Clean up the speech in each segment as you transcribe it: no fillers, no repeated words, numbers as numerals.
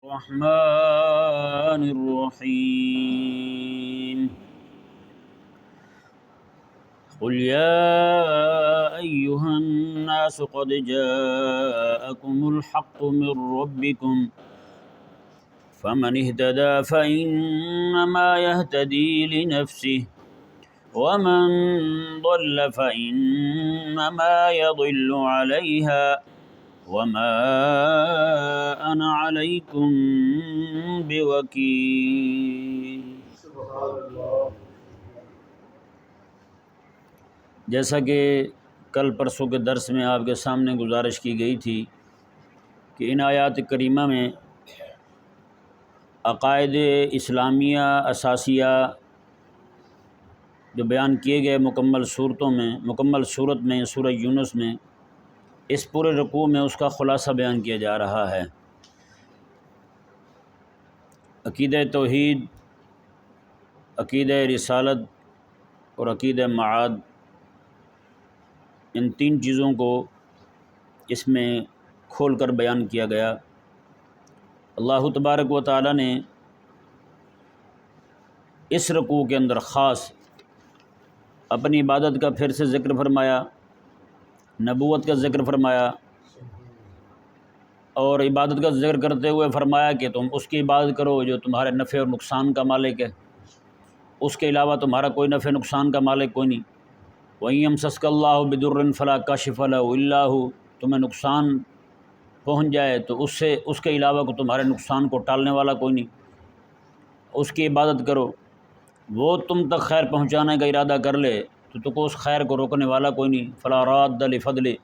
الرحمن الرحيم قل يا أيها الناس قد جاءكم الحق من ربكم فمن اهتدى فإنما يهتدي لنفسه ومن ضل فإنما يضل عليها وما أنا عليكم بوكيل۔ جیسا کہ کل پرسوں کے درس میں آپ کے سامنے گزارش کی گئی تھی کہ ان آیات کریمہ میں عقائد اسلامیہ اساسیہ جو بیان کیے گئے مکمل صورت میں سورہ یونس میں، اس پورے رکوع میں اس کا خلاصہ بیان کیا جا رہا ہے۔ عقیدہ توحید، عقیدہ رسالت اور عقیدہ معاد، ان تین چیزوں کو اس میں کھول کر بیان کیا گیا۔ اللہ تبارک و تعالی نے اس رکوع کے اندر خاص اپنی عبادت کا پھر سے ذکر فرمایا، نبوت کا ذکر فرمایا، اور عبادت کا ذکر کرتے ہوئے فرمایا کہ تم اس کی عبادت کرو جو تمہارے نفع اور نقصان کا مالک ہے، اس کے علاوہ تمہارا کوئی نفع نقصان کا مالک کوئی نہیں۔ وَإِن يَمْسَسْكَ اللَّهُ بِضُرٍّ فَلَا كَاشِفَ لَهُ إِلَّا هُوَ، تمہیں نقصان پہنچ جائے تو اس کے علاوہ کو تمہارے نقصان کو ٹالنے والا کوئی نہیں، اس کی عبادت کرو۔ وہ تم تک خیر پہنچانے کا ارادہ کر لے تو کو اس خیر کو روکنے والا کوئی نہیں۔ فَلَا رَادَّ لِفَضْلِهِ۔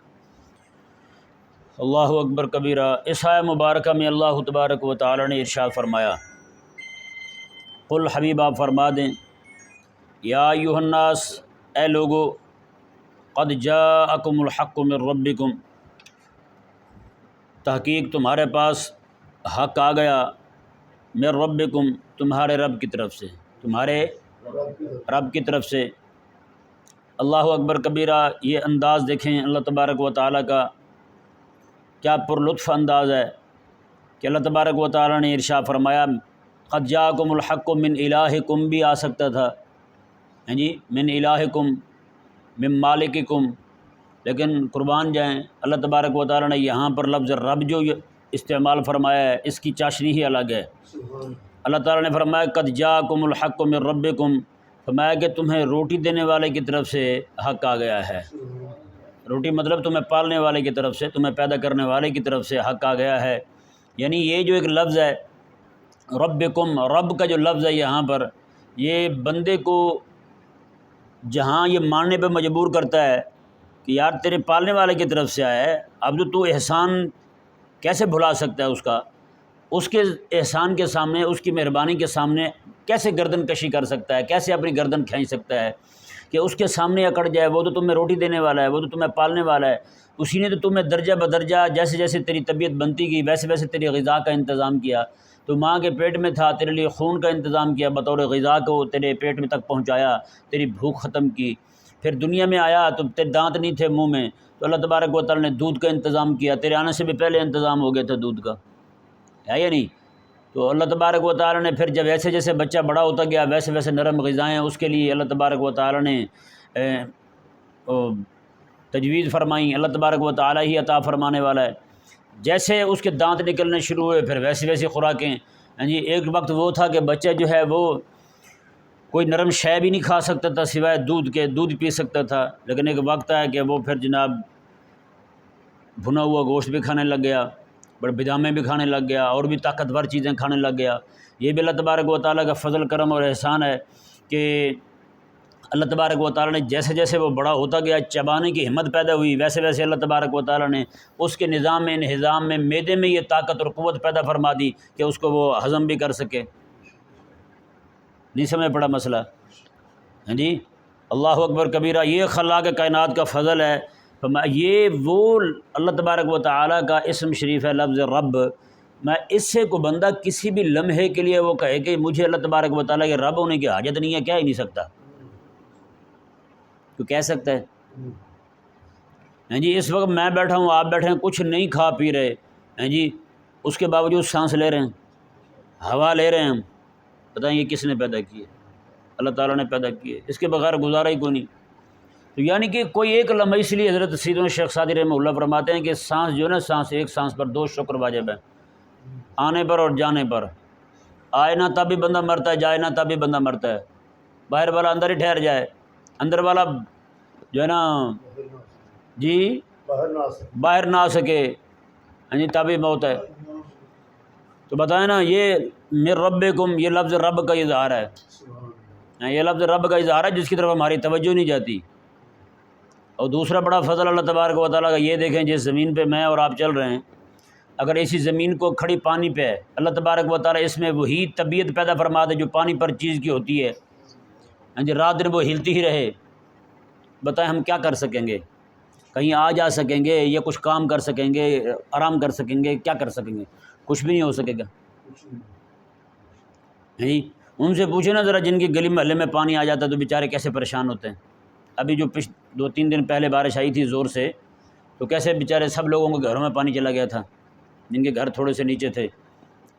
اللہ اکبر کبیرہ۔ اس آیہ مبارکہ میں اللہ تبارک و تعالی نے ارشاد فرمایا، قل حبیب آپ فرما دیں، یا ایھا الناس، اے لوگو، قد جاءکم الحق من ربکم، تحقیق تمہارے پاس حق آ گیا، من ربکم، تمہارے رب کی طرف سے، تمہارے رب کی طرف سے۔ اللہ اکبر کبیرہ۔ یہ انداز دیکھیں اللہ تبارک و تعالی کا، کیا پر لطف انداز ہے کہ اللہ تبارک و تعالی نے ارشاد فرمایا قد جاءکم الحق من الہکم بھی آ سکتا تھا، جی من الہکم من مالککم، لیکن قربان جائیں اللہ تبارک و تعالی نے یہاں پر لفظ رب جو استعمال فرمایا ہے اس کی چاشنی ہی الگ ہے۔ اللہ تعالی نے فرمایا قد جاءکم الحق من ربکم، فرمایا کہ تمہیں روٹی دینے والے کی طرف سے حق آ گیا ہے۔ روٹی مطلب تمہیں پالنے والے کی طرف سے، تمہیں پیدا کرنے والے کی طرف سے حق آ گیا ہے۔ یعنی یہ جو ایک لفظ ہے ربکم، رب کا جو لفظ ہے یہاں پر، یہ بندے کو جہاں یہ ماننے پہ مجبور کرتا ہے کہ یار تیرے پالنے والے کی طرف سے آیا ہے، اب تو احسان کیسے بھلا سکتا ہے اس کے احسان کے سامنے، اس کی مہربانی کے سامنے کیسے گردن کشی کر سکتا ہے، کیسے اپنی گردن کھینچ سکتا ہے کہ اس کے سامنے اکڑ جائے۔ وہ تو تمہیں روٹی دینے والا ہے، وہ تو تمہیں پالنے والا ہے، اسی نے تو تمہیں درجہ بدرجہ جیسے جیسے تیری طبیعت بنتی گئی ویسے ویسے تیری غذا کا انتظام کیا۔ تو ماں کے پیٹ میں تھا، تیرے لیے خون کا انتظام کیا، بطور غذا کو تیرے پیٹ میں تک پہنچایا، تیری بھوک ختم کی۔ پھر دنیا میں آیا تو تیرے دانت نہیں تھے منہ میں، تو اللہ تبارک و تعالی نے دودھ کا انتظام کیا، تیرے آنے سے بھی پہلے انتظام ہو گیا تھا دودھ کا، ہے یا نہیں؟ تو اللہ تبارک و تعالی نے پھر جب ایسے جیسے بچہ بڑا ہوتا گیا ویسے ویسے نرم غذائیں اس کے لیے اللہ تبارک و تعالی نے تجویز فرمائیں۔ اللہ تبارک و تعالی ہی عطا فرمانے والا ہے۔ جیسے اس کے دانت نکلنے شروع ہوئے پھر ویسی ویسی خوراکیں، جی ایک وقت وہ تھا کہ بچہ جو ہے وہ کوئی نرم شے بھی نہیں کھا سکتا تھا سوائے دودھ کے، دودھ پی سکتا تھا، لیکن ایک وقت آیا کہ وہ پھر جناب بھنا ہوا گوشت بھی کھانے لگ گیا، بڑے بدامیں بھی کھانے لگ گیا، اور بھی طاقتور چیزیں کھانے لگ گیا۔ یہ بھی اللہ تبارک و تعالیٰ کا فضل کرم اور احسان ہے کہ اللہ تبارک و تعالیٰ نے جیسے جیسے وہ بڑا ہوتا گیا، چبانے کی ہمت پیدا ہوئی، ویسے ویسے اللہ تبارک و تعالیٰ نے اس کے نظام میں، انہضام میں، معدے میں یہ طاقت اور قوت پیدا فرما دی کہ اس کو وہ ہضم بھی کر سکے۔ نہیں سمجھ پڑا مسئلہ؟ ہاں جی، اللہ اکبر کبیرہ۔ یہ خلاق کائنات کا فضل ہے۔ یہ وہ اللہ تبارک و تعالیٰ کا اسم شریف ہے، لفظ رب۔ میں اس سے کو بندہ کسی بھی لمحے کے لیے وہ کہے کہ مجھے اللہ تبارک و تعالیٰ کے رب ہونے کی حاجت نہیں ہے، کہہ ہی نہیں سکتا۔ تو کہہ سکتا ہے؟ ہاں جی، اس وقت میں بیٹھا ہوں، آپ بیٹھے ہیں، کچھ نہیں کھا پی رہے ہیں جی، اس کے باوجود سانس لے رہے ہیں، ہوا لے رہے ہیں ہم، بتائیں یہ کس نے پیدا کی ہے؟ اللہ تعالیٰ نے پیدا کی ہے، اس کے بغیر گزارا ہی کوئی نہیں۔ تو یعنی کہ کوئی ایک لمحہ، اس لیے حضرت سیدنا شیخ سعدی رحمہ اللہ فرماتے ہیں کہ سانس جو ہے نا، سانس ایک سانس پر 2 شکر واجب ہے، آنے پر اور جانے پر۔ آئے نہ تب بھی بندہ مرتا ہے، جائے نہ تب بھی بندہ مرتا ہے۔ باہر والا اندر ہی ٹھہر جائے، اندر والا جو ہے نا جی باہر نہ آ سکے، یعنی تب بھی موت ہے۔ تو بتائیں نا، یہ من ربکم، یہ لفظ رب کا اظہار ہے، یہ لفظ رب کا اظہار ہے جس کی طرف ہماری توجہ نہیں جاتی۔ اور دوسرا بڑا فضل اللہ تبارک و تعالیٰ کا، یہ دیکھیں جس زمین پہ میں اور آپ چل رہے ہیں، اگر اسی زمین کو کھڑی پانی پہ ہے، اللہ تبارک و تعالیٰ اس میں وہی طبیعت پیدا فرما دے جو پانی پر چیز کی ہوتی ہے، جی رات دن وہ ہلتی ہی رہے، بتائیں ہم کیا کر سکیں گے؟ کہیں آ جا سکیں گے یا کچھ کام کر سکیں گے، آرام کر سکیں گے؟ کیا کر سکیں گے؟ کچھ بھی نہیں ہو سکے گا۔ جی ان سے پوچھیں نا ذرا، جن کی گلی محلے میں پانی آ جاتا ہے تو بیچارے کیسے پریشان ہوتے ہیں۔ ابھی جو 2-3 دن پہلے بارش آئی تھی زور سے، تو کیسے بیچارے سب لوگوں کے گھروں میں پانی چلا گیا تھا، جن کے گھر تھوڑے سے نیچے تھے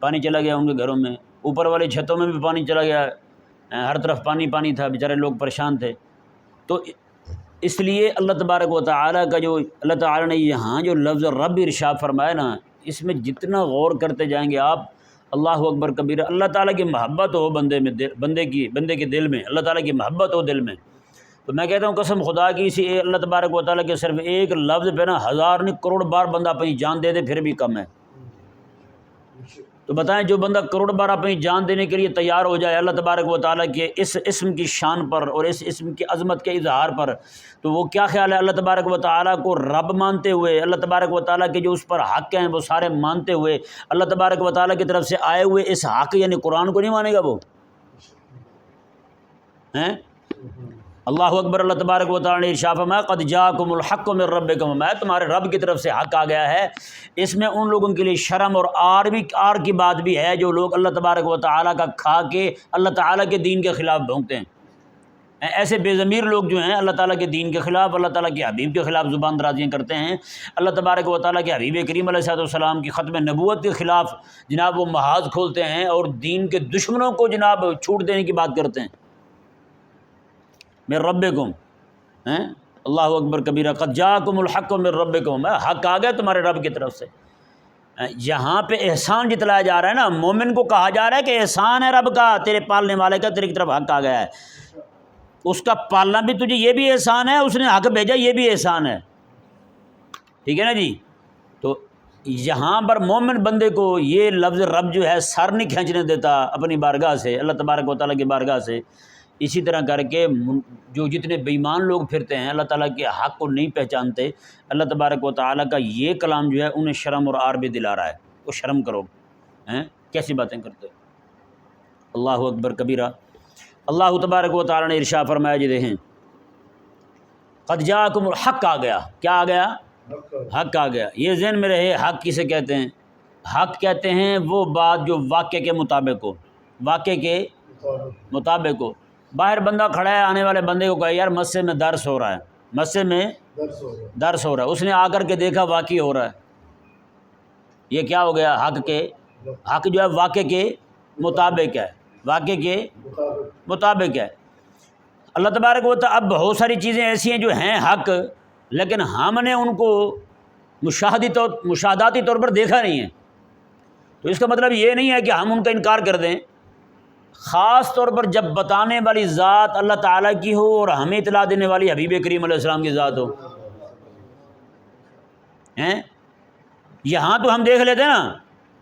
پانی چلا گیا ان کے گھروں میں، اوپر والے چھتوں میں بھی پانی چلا گیا، ہر طرف پانی پانی تھا، بیچارے لوگ پریشان تھے۔ تو اس لیے اللہ تبارک و تعالیٰ کا جو اللہ تعالیٰ نے یہاں جو لفظ رب ارشاد فرمایا نا، اس میں جتنا غور کرتے جائیں گے آپ، اللہ اکبر کبیرہ، اللہ تعالیٰ کی محبت ہو بندے کے دل میں، اللہ تعالیٰ کی محبت ہو دل میں، تو میں کہتا ہوں قسم خدا کی، اسی اللہ تبارک و تعالیٰ کے صرف ایک لفظ پہ نا 1000 نہیں کروڑ بار بندہ اپنی جان دے دے پھر بھی کم ہے۔ تو بتائیں جو بندہ کروڑ بار اپنی جان دینے کے لیے تیار ہو جائے اللہ تبارک و تعالیٰ کے اس اسم کی شان پر اور اس اسم کی عظمت کے اظہار پر، تو وہ کیا خیال ہے؟ اللہ تبارک و تعالیٰ کو رب مانتے ہوئے، اللہ تبارک و تعالیٰ کے جو اس پر حق ہیں وہ سارے مانتے ہوئے، اللہ تبارک و تعالیٰ کی طرف سے آئے ہوئے اس حق یعنی قرآن کو نہیں مانے گا وہ ہیں؟ اللہ اکبر۔ اللہ تبارک و تعالیٰ نے ارشاد فرمایا قد جاءکم الحق من ربکم، میں تمہارے رب کی طرف سے حق آ گیا ہے۔ اس میں ان لوگوں کے لیے شرم اور آر کی بات بھی ہے جو لوگ اللہ تبارک و تعالیٰ کا کھا کے اللہ تعالیٰ کے دین کے خلاف بھونکتے ہیں۔ ایسے بے ضمیر لوگ جو ہیں اللہ تعالیٰ کے دین کے خلاف، اللہ تعالیٰ کے حبیب کے خلاف زبان درازیاں کرتے ہیں، اللہ تبارک و تعالیٰ کے حبیب کریم علیہ السلام کی ختم نبوت کے خلاف جناب وہ محاذ کھولتے ہیں اور دین کے دشمنوں کو جناب چھوٹ دینے کی بات کرتے ہیں۔ من ربکم، اللہ اکبر کبیرہ، قد جاءکم الحق من ربکم، حق آ گیا تمہارے رب کی طرف سے۔ یہاں پہ احسان جتلایا جا رہا ہے نا، مومن کو کہا جا رہا ہے کہ احسان ہے رب کا، تیرے پالنے والے کا، تیرے کی طرف حق آ گیا ہے، اس کا پالنا بھی تجھے یہ بھی احسان ہے، اس نے حق بھیجا یہ بھی احسان ہے، ٹھیک ہے نا جی۔ تو یہاں پر مومن بندے کو یہ لفظ رب جو ہے سر نہیں کھینچنے دیتا اپنی بارگاہ سے، اللہ تبارک و تعالیٰ کی بارگاہ سے۔ اسی طرح کر کے جو جتنے بے ایمان لوگ پھرتے ہیں، اللہ تعالیٰ کے حق کو نہیں پہچانتے، اللہ تبارک و تعالیٰ کا یہ کلام جو ہے انہیں شرم اور عار بھی دلا رہا ہے، وہ شرم کرو، کیسی باتیں کرتے ہو۔ اللہ اکبر کبیرہ۔ اللہ تبارک و تعالیٰ نے ارشاد فرمایا، جی دیکھیں قد جاءکم الحق آ گیا، کیا آ گیا؟ حق آ گیا۔ یہ ذہن میں رہے، حق کسے کہتے ہیں؟ حق کہتے ہیں وہ بات جو واقعے کے مطابق ہو، واقعے کے مطابق ہو۔ باہر بندہ کھڑا ہے، آنے والے بندے کو کہا یار مسجد میں درس ہو رہا ہے، مسجد میں درس ہو رہا ہے، اس نے آ کر کے دیکھا واقعی ہو رہا ہے، یہ کیا ہو گیا؟ حق جو ہے واقعے کے مطابق ہے، واقعے کے مطابق ہے۔ اللہ تبارک و تعالیٰ، اب بہت ساری چیزیں ایسی ہیں جو ہیں حق، لیکن ہم نے ان کو مشاہداتی طور پر دیکھا نہیں ہے، تو اس کا مطلب یہ نہیں ہے کہ ہم ان کا انکار کر دیں، خاص طور پر جب بتانے والی ذات اللہ تعالیٰ کی ہو اور ہمیں اطلاع دینے والی حبیب کریم علیہ السلام کی ذات ہو۔ یہاں تو ہم دیکھ لیتے ہیں نا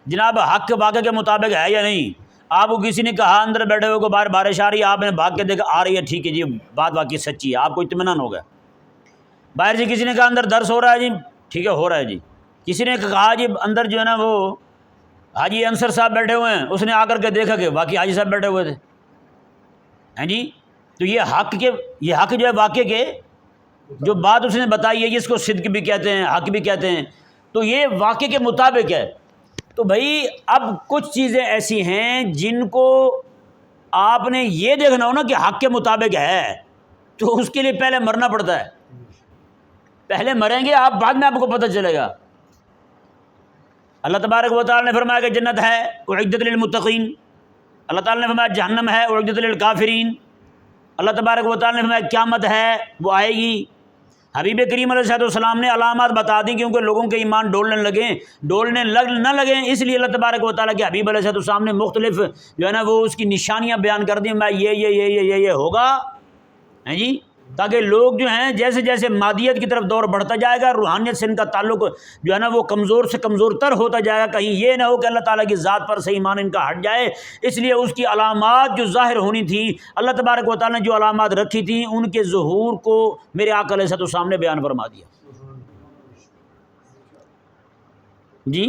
جناب حق واقعے کے مطابق ہے یا نہیں۔ آپ کو کسی نے کہا اندر بیٹھے ہوئے کو باہر بارش آ رہی ہے، آپ نے بھاگ کے دیکھا آ رہی ہے، ٹھیک ہے جی بات واقعی سچی ہے، آپ کو اطمینان ہو گیا۔ باہر سے کسی نے کہا اندر درس ہو رہا ہے، جی ٹھیک ہے ہو رہا ہے جی۔ کسی نے کہا جی اندر جو ہے نا وہ حاجی انصر صاحب بیٹھے ہوئے ہیں، اس نے آ کر کے دیکھا کہ واقعی حاجی صاحب بیٹھے ہوئے تھے، ہیں جی۔ تو یہ حق جو ہے واقعے کے جو بات اس نے بتائی ہے، جس کو صدق بھی کہتے ہیں، حق بھی کہتے ہیں، تو یہ واقعے کے مطابق ہے۔ تو بھائی اب کچھ چیزیں ایسی ہیں جن کو آپ نے یہ دیکھنا ہو نا کہ حق کے مطابق ہے، تو اس کے لیے پہلے مرنا پڑتا ہے، پہلے مریں گے آپ، بعد میں آپ کو پتہ چلے گا۔ اللہ تبارک و تعالیٰ نے فرمایا کہ جنت ہے اعدت للمتقین، اللہ تعالیٰ نے فرمایا جہنم ہے اعدت للکافرین، اللہ تبارک و تعالیٰ نے فرمایا قیامت ہے وہ آئے گی۔ حبیب کریم علیہ السلام نے علامات بتا دی کیونکہ لوگوں کے ایمان ڈولنے نہ لگیں، اس لیے اللہ تبارک و تعالیٰ کے حبیب علیہ السلام نے مختلف جو ہے نا وہ اس کی نشانیاں بیان کر دی، میں یہ ہوگا، ہیں جی، تاکہ لوگ جو ہیں جیسے جیسے مادیت کی طرف دور بڑھتا جائے گا، روحانیت سے ان کا تعلق جو ہے نا وہ کمزور سے کمزور تر ہوتا جائے گا، کہیں یہ نہ ہو کہ اللہ تعالیٰ کی ذات پر سے ایمان ان کا ہٹ جائے۔ اس لیے اس کی علامات جو ظاہر ہونی تھی، اللہ تبارک و تعالیٰ نے جو علامات رکھی تھیں ان کے ظہور کو میرے آقا علیہ السلام نے بیان فرما دیا۔ جی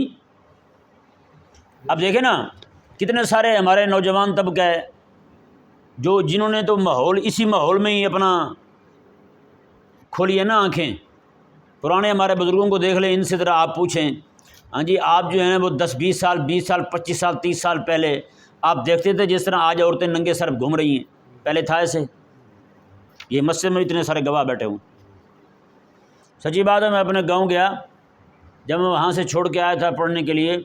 اب دیکھیں نا کتنے سارے ہمارے نوجوان طبقہ ہے جنہوں نے تو اسی ماحول میں ہی اپنا کھولی ہے نا آنکھیں۔ پرانے ہمارے بزرگوں کو دیکھ لیں، ان سے ذرا آپ پوچھیں، ہاں جی آپ جو ہیں وہ 10-20 سال 20 سال 25 سال 30 سال پہلے آپ دیکھتے تھے جس طرح آج عورتیں ننگے سر گھوم رہی ہیں، پہلے تھا ایسے؟ یہ مسجد میں اتنے سارے گواہ بیٹھے ہوں۔ سچی بات ہے، میں اپنے گاؤں گیا، جب میں وہاں سے چھوڑ کے آیا تھا پڑھنے کے لیے،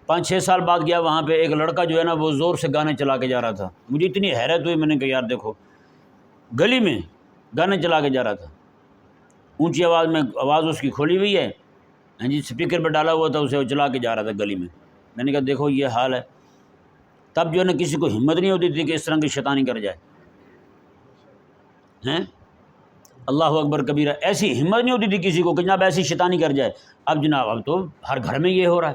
5-6 سال بعد گیا وہاں پہ، ایک لڑکا جو ہے نا وہ زور سے گانے چلا کے جا رہا تھا۔ مجھے اتنی حیرت ہوئی، میں نے کہا یار دیکھو گلی میں گانے چلا کے جا رہا تھا، اونچی آواز میں، آواز اس کی کھولی ہوئی ہے، ہاں جی اسپیکر پہ ڈالا ہوا تھا، اسے وہ چلا کے جا رہا تھا گلی میں۔ میں نے کہا دیکھو یہ حال ہے۔ تب جو ہے نا کسی کو ہمت نہیں ہوتی تھی کہ اس طرح کی شیطانی کر جائے، ہیں اللہ اکبر کبیرہ، ایسی ہمت نہیں ہوتی تھی کسی کو کہ جناب ایسی شیطانی کر جائے۔ اب جناب اب تو ہر گھر میں یہ ہو رہا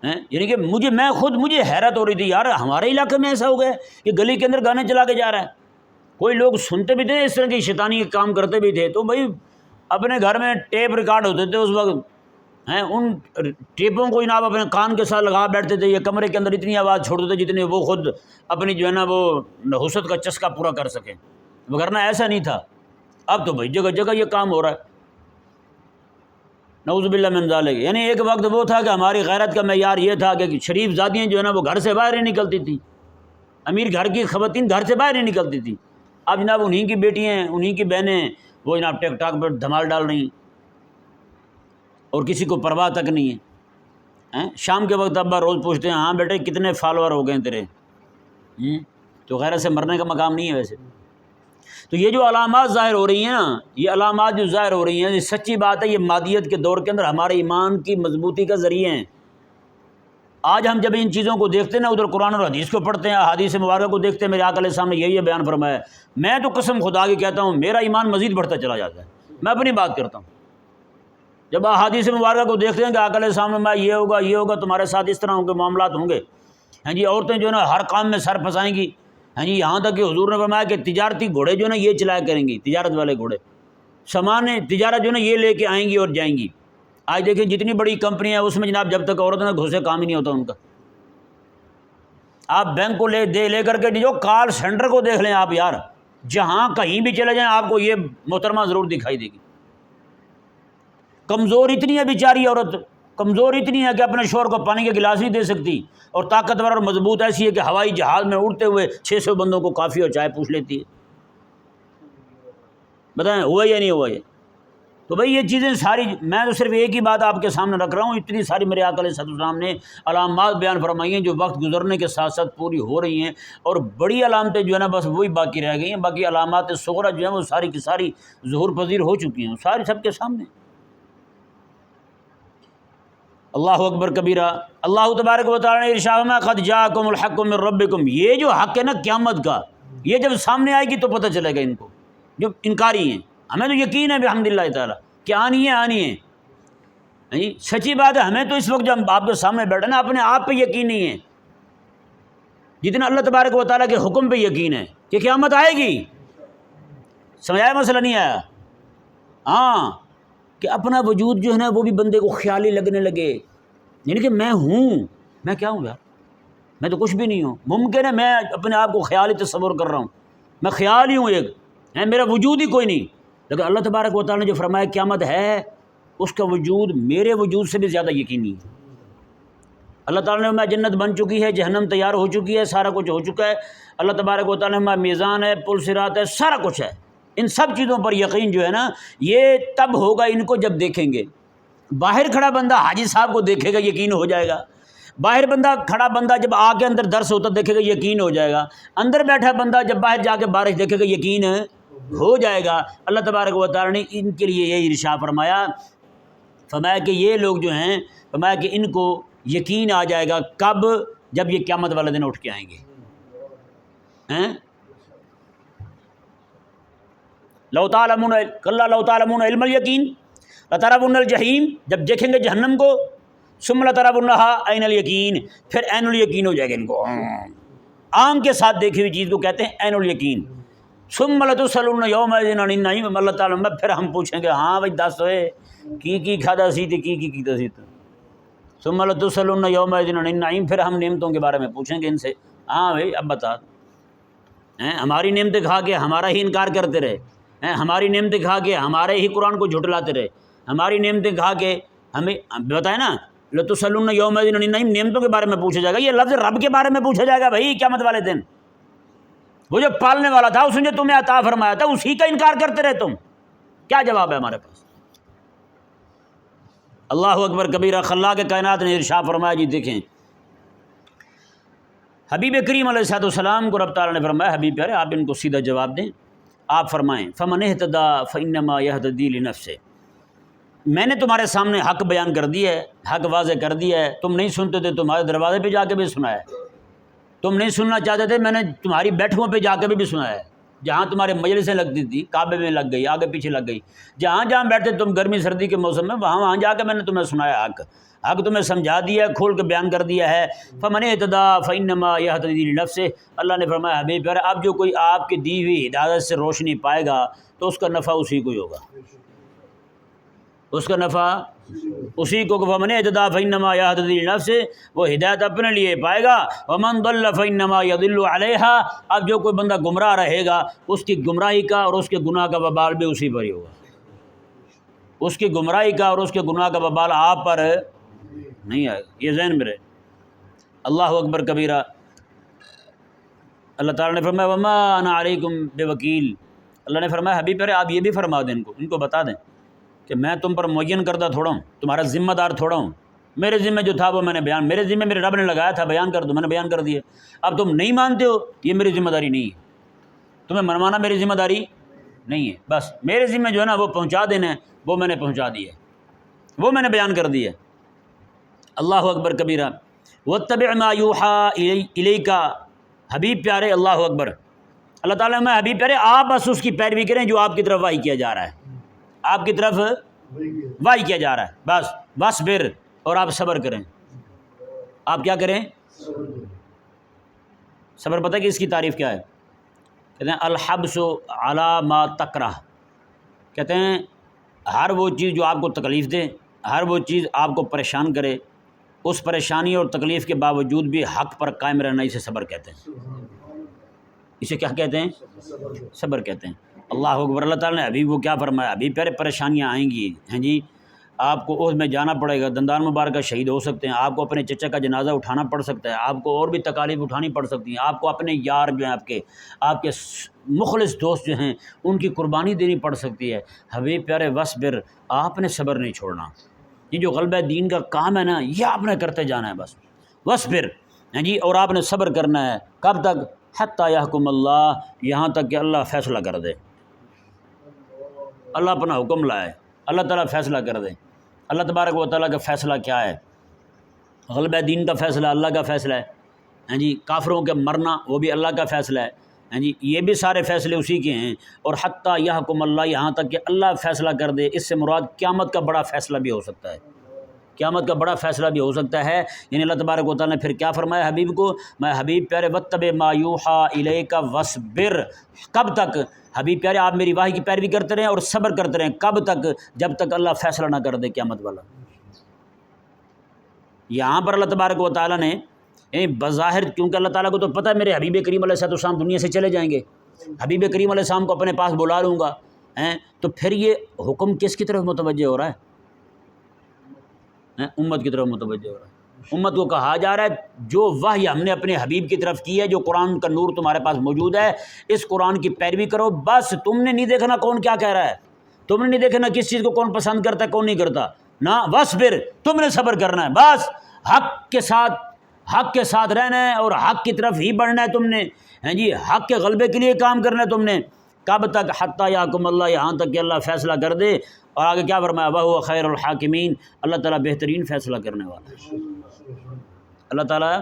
ہے، یعنی کہ مجھے حیرت ہو رہی تھی یار ہمارے علاقے میں ایسا ہو گیا کہ گلی کے اندر گانے چلا کے جا رہا ہے۔ کوئی لوگ سنتے بھی تھے اس طرح کی شیطانی کے کام کرتے بھی تھے، تو بھائی اپنے گھر میں ٹیپ ریکارڈ ہوتے تھے اس وقت، ہیں ان ٹیپوں کو جناب اپنے کان کے ساتھ لگا بیٹھتے تھے، یہ کمرے کے اندر اتنی آواز چھوڑتے تھے جتنے وہ خود اپنی جو ہے نا وہ نحوست کا چسکا پورا کر سکیں، وگرنہ ایسا نہیں تھا۔ اب تو بھائی جگہ جگہ یہ کام ہو رہا ہے، نعوذ باللہ من ذالک۔ یعنی ایک وقت وہ تھا کہ ہماری غیرت کا معیار یہ تھا کہ شریف زادیاں جو ہے نا وہ گھر سے باہر نہیں نکلتی تھیں، امیر گھر کی خواتین گھر سے باہر نہیں نکلتی تھیں۔ اب جناب انہیں کی بیٹیاں انہیں کی بہنیں وہ جناب ٹک ٹاک پر دھمال ڈال رہی ہیں اور کسی کو پرواہ تک نہیں ہے۔ شام کے وقت ابا روز پوچھتے ہیں ہاں بیٹے کتنے فالوور ہو گئے تیرے؟ تو غیرت سے مرنے کا مقام نہیں ہے ویسے۔ تو یہ جو علامات ظاہر ہو رہی ہیں نا، یہ علامات جو ظاہر ہو رہی ہیں، یہ سچی بات ہے، یہ مادیت کے دور کے اندر ہمارے ایمان کی مضبوطی کا ذریعہ ہیں۔ آج ہم جب ان چیزوں کو دیکھتے ہیں نا، ادھر قرآن اور حدیث کو پڑھتے ہیں، احادیث مبارکہ کو دیکھتے ہیں، میرے آقا علیہ السلام نے یہی بیان فرمایا ہے، میں تو قسم خدا کی کہتا ہوں میرا ایمان مزید بڑھتا چلا جاتا ہے۔ میں اپنی بات کرتا ہوں، جب احادیث مبارکہ کو دیکھتے ہیں کہ آقا علیہ السلام نے فرمایا یہ ہوگا تمہارے ساتھ اس طرح ہوں گے معاملات ہوں گے، ہاں جی عورتیں جو ہے نا ہر کام میں سر پھنسائیں گی، ہاں جی یہاں تک کہ حضور نے فرمایا کہ تجارتی گھوڑے جو ہے نا یہ چلایا کریں گی، تجارت والے گھوڑے، سامان تجارت جو ہے نا یہ لے کے آئیں گی اور جائیں گی۔ آج دیکھیں جتنی بڑی کمپنیاں ہیں اس میں جناب جب تک عورتوں نے گھسے کام ہی نہیں ہوتا ان کا۔ آپ بینک کو لے کر کے جو کال سینٹر کو دیکھ لیں آپ یار، جہاں کہیں بھی چلے جائیں آپ کو یہ محترمہ ضرور دکھائی دے گی۔ کمزور اتنی ہے بیچاری عورت، کمزور اتنی ہے کہ اپنے شوہر کو پانی کا گلاس نہیں دے سکتی، اور طاقتور اور مضبوط ایسی ہے کہ ہوائی جہاز میں اڑتے ہوئے 600 بندوں کو کافی اور چائے پوچھ لیتی ہے۔ بتائیں ہوا یا نہیں ہوا یہ؟ تو بھئی یہ چیزیں ساری، میں تو صرف ایک ہی بات آپ کے سامنے رکھ رہا ہوں، اتنی ساری میرے آقا علیہ السلام نے علامات بیان فرمائی ہیں جو وقت گزرنے کے ساتھ ساتھ پوری ہو رہی ہیں، اور بڑی علامتیں جو ہے نا بس وہی باقی رہ گئی ہیں، باقی علامات صغریٰ جو ہیں وہ ساری کی ساری ظہور پذیر ہو چکی ہیں، ساری سب کے سامنے۔ اللہ اکبر کبیرہ۔ اللہ تبارک و تعالیٰ نے ارشاد میں قد جاءکم الحق من ربکم، یہ جو حق ہے نا قیامت کا، یہ جب سامنے آئے گی تو پتہ چلے گا ان کو جو انکاری ہیں۔ ہمیں تو یقین ہے بحمد اللہ تعالیٰ کہ آنی ہے، جی سچی بات ہے، ہمیں تو اس وقت جب آپ کے سامنے بیٹھے نا اپنے آپ پہ یقین نہیں ہے، جتنا اللہ تبارک و تعالیٰ کے حکم پہ یقین ہے کہ قیامت آئے گی۔ سمجھایا مسئلہ نہیں آیا؟ ہاں کہ اپنا وجود جو ہے نا وہ بھی بندے کو خیالی لگنے لگے، یعنی کہ میں ہوں، میں کیا ہوں یار، میں تو کچھ بھی نہیں ہوں، ممکن ہے میں اپنے آپ کو خیالی تصور کر رہا ہوں، میں خیال ہی ہوں ایک ہے، میرا وجود ہی کوئی نہیں، لیکن اللہ تبارک و تعالیٰ نے جو فرمایا قیامت ہے، اس کا وجود میرے وجود سے بھی زیادہ یقینی ہے۔ اللہ تعالیٰ نے جنت بن چکی ہے، جہنم تیار ہو چکی ہے، سارا کچھ ہو چکا ہے، اللہ تبارک و تعالیٰ نے میزان ہے، پل صراط ہے، سارا کچھ ہے۔ ان سب چیزوں پر یقین جو ہے نا یہ تب ہوگا ان کو جب دیکھیں گے۔ باہر کھڑا بندہ حاجی صاحب کو دیکھے گا یقین ہو جائے گا، باہر کھڑا بندہ جب آ کے اندر درس ہوتا دیکھے گا یقین ہو جائے گا، اندر بیٹھا بندہ جب باہر جا کے بارش دیکھے گا یقین ہو جائے گا۔ اللہ تبارک و تعالیٰ نے ان کے لیے یہ ارشاد فرمایا کہ یہ لوگ جو ہیں فرمایا کہ ان کو یقین آ جائے گا کب؟ جب یہ قیامت والے دن اٹھ کے آئیں گے۔ لو تعلمون کلا لو تعلمون علم الیقین لترون الجحیم، جب دیکھیں گے جہنم کو، ثم لترونها عین الیقین، پھر عین الیقین ہو جائے گا ان کو، آنکھ کے ساتھ دیکھی ہوئی چیز کو کہتے ہیں عین الیقین۔ ثم لتسألن یومئذ عن النعیم، اللہ تعالیٰ پھر ہم پوچھیں گے ہاں بھائی دس ہوئے کی کھادا سی تھی کی کیتا سی تو، ثم لتسألن یومئذ عن النعیم، پھر ہم نعمتوں کے بارے میں پوچھیں گے ان سے، ہاں بھائی اب بتا، ہماری نعمتیں کھا کے ہمارا ہی انکار کرتے رہے، ہماری نعمتیں کھا کے ہمارے ہی قرآن کو جھٹلاتے رہے، ہماری نعمتیں کھا کے ہمیں بتائیں نا لتسألن یومئذ عن النعیم، نعمتوں کے بارے میں پوچھا جائے گا، یہ لفظ رب کے بارے میں پوچھا جائے گا بھائی قیامت والے دن۔ وہ جو پالنے والا تھا اس نے جو تمہیں عطا فرمایا تھا اسی کا انکار کرتے رہے تم، کیا جواب ہے ہمارے پاس؟ اللہ اکبر کبیرہ۔ خلاق کائنات نے ارشاد فرمایا، جی دیکھیں حبیب کریم علیہ السلام کو رب تعالیٰ نے فرمایا حبیب پیارے آپ ان کو سیدھا جواب دیں، آپ فرمائیں فمن اہتدی فانما یہتدی لنفسہ، میں نے تمہارے سامنے حق بیان کر دیا ہے، حق واضح کر دیا ہے، تم نہیں سنتے تھے تمہارے دروازے پہ جا کے بھی سنایا ہے، تم نہیں سننا چاہتے تھے میں نے تمہاری بیٹھکوں پہ جا کے بھی سنایا ہے، جہاں تمہارے مجلسیں لگتی تھی کعبے میں لگ گئی، آگے پیچھے لگ گئی، جہاں جہاں بیٹھتے تم گرمی سردی کے موسم میں وہاں جا کے میں نے تمہیں سنایا حق تمہیں سمجھا دیا ہے، کھول کے بیان کر دیا ہے۔ فمن اہتدی فانما یہتدی لنفسہ، اللہ نے فرمایا حبیب پیارے اب جو کوئی آپ کی دی ہوئی ہدایت سے روشنی پائے گا تو اس کا نفع اسی کو ہی ہوگا، اس کا نفع اسی کو۔ فمن اہتدی فانما یہتدی لنفسہ، وہ ہدایت اپنے لیے پائے گا، ومن ضل فانما یضل علیہا، اب جو کوئی بندہ گمراہ رہے گا اس کی گمراہی کا اور اس کے گناہ کا وبال بھی اسی پر ہی ہوگا، اس کی گمراہی کا اور اس کے گناہ کا وبال آپ پر نہیں آئے گا، یہ ذہن میں رہے۔ اللہ اکبر کبیرہ۔ اللہ تعالیٰ نے فرمایا وما انا علیکم بوکیل، اللہ نے فرمایا حبیب پیارے آپ یہ بھی فرما دیں ان کو بتا دیں کہ میں تم پر معین کردہ تھوڑا ہوں، تمہارا ذمہ دار تھوڑا ہوں، میرے ذمہ جو تھا وہ میں نے بیان، میرے ذمہ میرے رب نے لگایا تھا بیان کر دو، میں نے بیان کر دیا، اب تم نہیں مانتے ہو یہ میری ذمہ داری نہیں ہے، تمہیں منوانا میری ذمہ داری نہیں ہے، بس میرے ذمہ جو ہے نا وہ پہنچا دینا ہے، وہ میں نے پہنچا دیا ہے، وہ میں نے بیان کر دیا ہے۔ اللہ اکبر کبیرہ۔ واتبع ما یوحی الیک، حبیب پیارے اللہ اکبر، اللہ تعالیٰ میں حبیب پیارے آپ بس اس کی پیروی کریں جو آپ کی طرف وحی کیا جا رہا ہے، آپ کی طرف وحی کیا جا رہا ہے، بس واصبر، اور آپ صبر کریں، آپ کیا کریں؟ صبر۔ پتہ کہ اس کی تعریف کیا ہے؟ کہتے ہیں الحبس علی ما تکرہ، کہتے ہیں ہر وہ چیز جو آپ کو تکلیف دے، ہر وہ چیز آپ کو پریشان کرے، اس پریشانی اور تکلیف کے باوجود بھی حق پر قائم رہنا، اسے صبر کہتے ہیں، اسے کیا کہتے ہیں؟ صبر کہتے ہیں۔ اللہ اکبر۔ اللہ تعالیٰ نے حبیب کو کیا فرمایا؟ حبیب پیارے پریشانیاں آئیں گی، ہیں جی، آپ کو عہد میں جانا پڑے گا، دندان مبارکہ شہید ہو سکتے ہیں، آپ کو اپنے چچا کا جنازہ اٹھانا پڑ سکتا ہے، آپ کو اور بھی تکالیف اٹھانی پڑ سکتی ہیں، آپ کو اپنے یار جو ہیں آپ کے مخلص دوست جو ہیں ان کی قربانی دینی پڑ سکتی ہے۔ حبیب پیارے وصبر، آپ نے صبر نہیں چھوڑنا، یہ جو غلبہ دین کا کام ہے نا یہ آپ نے کرتے جانا ہے، بس وصبر، ہیں جی، اور آپ نے صبر کرنا ہے، کب تک؟ حتی یحکم اللہ، یہاں تک کہ اللہ فیصلہ کر دے، اللہ اپنا حکم لائے، اللہ تعالیٰ فیصلہ کر دے۔ اللہ تبارک و تعالیٰ کا فیصلہ کیا ہے؟ غلبہ دین کا فیصلہ اللہ کا فیصلہ ہے، ہیں جی، کافروں کے مرنا وہ بھی اللہ کا فیصلہ ہے، ہیں جی، یہ بھی سارے فیصلے اسی کے ہیں۔ اور حتی یحکم اللہ، یہاں تک کہ اللہ فیصلہ کر دے، اس سے مراد قیامت کا بڑا فیصلہ بھی ہو سکتا ہے، قیامت کا بڑا فیصلہ بھی ہو سکتا ہے۔ یعنی اللہ تبارک و تعالیٰ نے پھر کیا فرمایا حبیب کو؟ میں حبیب پیارے واتبع ما یوحی الیک واصبر، کب تک؟ حبیب پیارے آپ میری وحی کی پیروی کرتے رہیں اور صبر کرتے رہیں، کب تک؟ جب تک اللہ فیصلہ نہ کر دے قیامت والا۔ یہاں پر اللہ تبارک و تعالیٰ نے بظاہر، کیونکہ اللہ تعالیٰ کو تو پتہ ہے میرے حبیب کریم علیہ السلام دنیا سے چلے جائیں گے، حبیب کریم علیہ السلام کو اپنے پاس بلا لوں گا، تو پھر یہ حکم کس کی طرف متوجہ ہو رہا ہے؟ امت کی طرف متوجہ ہو رہا ہے۔ امت کو کہا جا رہا ہے جو وحی ہم نے اپنے حبیب کی طرف کی ہے، جو قرآن کا نور تمہارے پاس موجود ہے، اس قرآن کی پیروی کرو، بس تم نے نہیں دیکھنا کون کیا کہہ رہا ہے، تم نے نہیں دیکھنا کس چیز کو کون پسند کرتا ہے کون نہیں کرتا، نہ وصبر، تم نے صبر کرنا ہے، بس حق کے ساتھ رہنا ہے اور حق کی طرف ہی بڑھنا ہے تم نے، ہیں جی، حق کے غلبے کے لیے کام کرنا ہے تم نے۔ کب تک؟ حتیٰ یحکم اللہ، یہاں تک کہ اللہ فیصلہ کر دے۔ اور آگے کیا فرمایا؟ وَهُوَ خَيْرُ الْحَاكِمِينَ، اللہ تعالیٰ بہترین فیصلہ کرنے والا ہے، اللہ تعالیٰ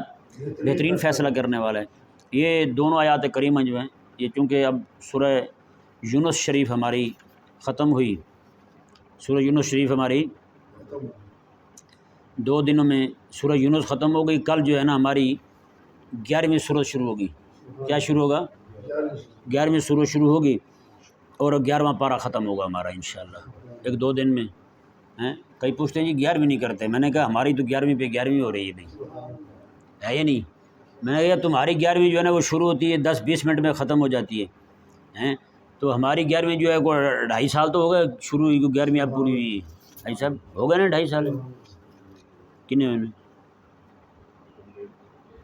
بہترین فیصلہ کرنے والا ہے۔ یہ دونوں آیات کریمہ جو ہیں، یہ چونکہ اب سورہ یونس شریف ہماری ختم ہوئی، سورہ یونس شریف ہماری 2 دنوں میں سورہ یونس ختم ہو گئی۔ کل جو ہے نا ہماری 11ویں سورت شروع ہوگی۔ کیا شروع ہوگا؟ 11ویں سورت شروع ہوگی اور 11واں پارہ ختم ہوگا ہمارا انشاءاللہ 1-2 دن میں۔ ہیں کئی پوچھتے ہیں جی 11ویں نہیں کرتے، میں نے کہا ہماری تو 11ویں پہ 11ویں ہو رہی ہے بھائی، ہے یا نہیں؟ میں نے کہا تمہاری 11ویں جو ہے نا وہ شروع ہوتی ہے 10-20 منٹ میں ختم ہو جاتی ہے، ہیں تو ہماری 11ویں جو ہے وہ 2.5 سال تو ہو گئے شروع ہوئی، 11ویں اب پوری ہوئی ہے۔ بھائی صاحب ہو گئے نا 2.5 سال؟ کتنے ہوئے؟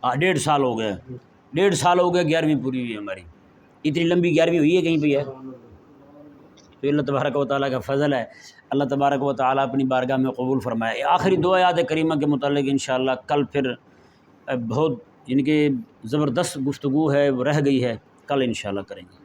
1.5 سال ہو گیا، 1.5 سال ہو گیا 11ویں پوری ہوئی ہے ہماری۔ اتنی لمبی 11ویں ہوئی ہے کہیں پہ ہے؟ تو اللہ تبارک و تعالیٰ کا فضل ہے، اللہ تبارک و تعالیٰ اپنی بارگاہ میں قبول فرمائے۔ آخری 2 آیات کریمہ کے متعلق انشاءاللہ کل پھر بہت یعنی کہ زبردست گفتگو ہے، وہ رہ گئی ہے، کل انشاءاللہ کریں گے۔